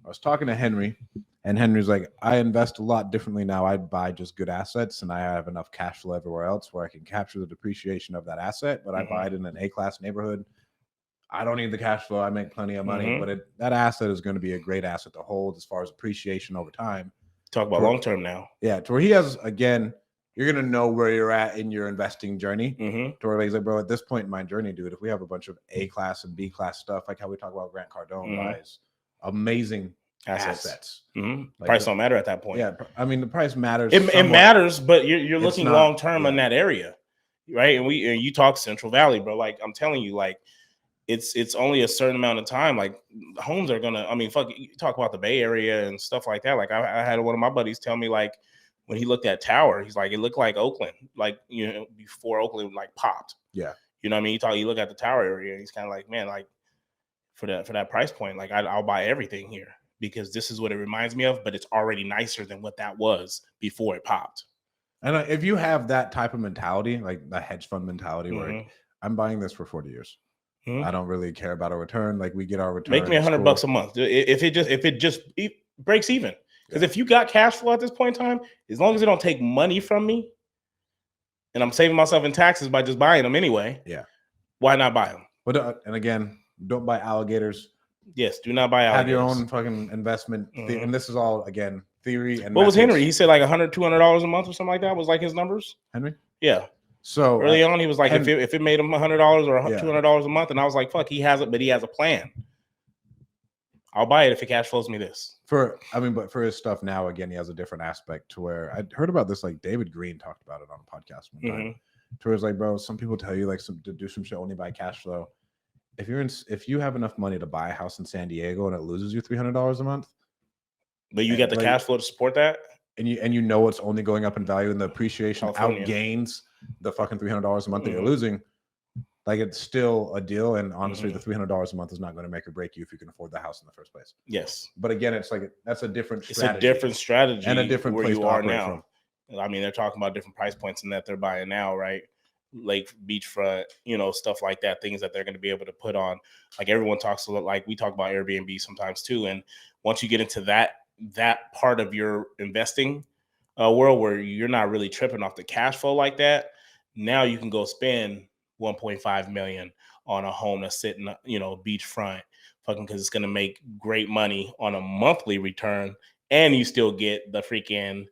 I was talking to Henry, and Henry's like, I invest a lot differently now. I buy just good assets, and I have enough cash flow everywhere else where I can capture the depreciation of that asset, but I buy it in an A-class neighborhood. I don't need the cash flow. I make plenty of money, but that asset is going to be a great asset to hold as far as appreciation over time. Talk about long-term now. Yeah, to where he has, again, you're going to know where you're at in your investing journey. To where he's like, bro, at this point in my journey, dude, if we have a bunch of A-class and B-class stuff, like how we talk about Grant Cardone buys amazing assets. Like price don't matter at that point. Yeah, I mean, the price matters. It matters, but you're looking long-term in that area, right? And you talk Central Valley, bro. Like, I'm telling you, like, it's only a certain amount of time. Like, homes are gonna. I mean, fuck. You talk about the Bay Area and stuff like that. Like, I had one of my buddies tell me, like, when he looked at Tower, he's like, it looked like Oakland, like, you know, before Oakland like popped. Yeah, you know what I mean. You look at the Tower area, and he's kind of like, man, like for that price point, like I'll buy everything here because this is what it reminds me of. But it's already nicer than what that was before it popped. And if you have that type of mentality, like the hedge fund mentality, where I'm buying this for 40 years. I don't really care about a return. Like, we get our return. Make me $100 a month. If it just breaks even. Because if you got cash flow at this point in time, as long as it don't take money from me, and I'm saving myself in taxes by just buying them anyway. Yeah. Why not buy them? But and again, don't buy alligators. Yes, do not buy alligators. Have your own fucking investment. And this is all, again, theory and what was Henry? He said like $100, $200 a month or something like that was like his numbers. Henry? Yeah. So early on, he was like, if it made him $100 or $200 a month, and I was like, fuck, he has it, but he has a plan. I'll buy it if it cash flows me this. But for his stuff now, again, he has a different aspect to where I heard about this. Like, David Green talked about it on a podcast one time. To where it's like, bro, some people tell you like to do some shit only by cash flow. If you have enough money to buy a house in San Diego and it loses you $300 a month, but you get the cash flow to support that, and you know it's only going up in value, and the appreciation outgains the fucking $300 a month that you're losing, like, it's still a deal. And honestly, the $300 a month is not going to make or break you if you can afford the house in the first place. Yes, but again, it's like that's a different strategy. It's a different strategy and a different where place you to are operate now. From. I mean, they're talking about different price points in that they're buying now, right? Lake beachfront, stuff like that, things that they're going to be able to put on. Like, everyone talks a lot, like we talk about Airbnb sometimes too. And once you get into that part of your investing world where you're not really tripping off the cash flow like that, now you can go spend $1.5 million on a home that's sitting, beachfront, fucking, because it's going to make great money on a monthly return, and you still get the freaking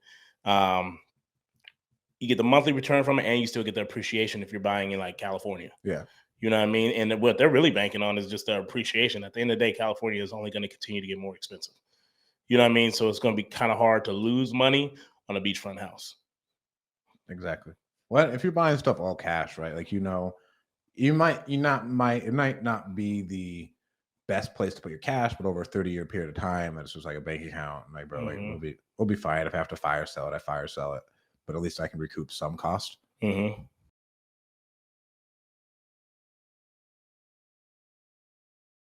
you get the monthly return from it, and you still get the appreciation if you're buying in like California. Yeah. You know what I mean? And what they're really banking on is just the appreciation. At the end of the day, California is only going to continue to get more expensive. You know what I mean? So it's going to be kind of hard to lose money on a beachfront house. Exactly. Well, if you're buying stuff all cash, right? Like, it might not be the best place to put your cash, but over a 30-year period of time, it's just like a bank account. I'm like, bro, like we'll be fine. If I have to fire sell it, I fire sell it. But at least I can recoup some cost.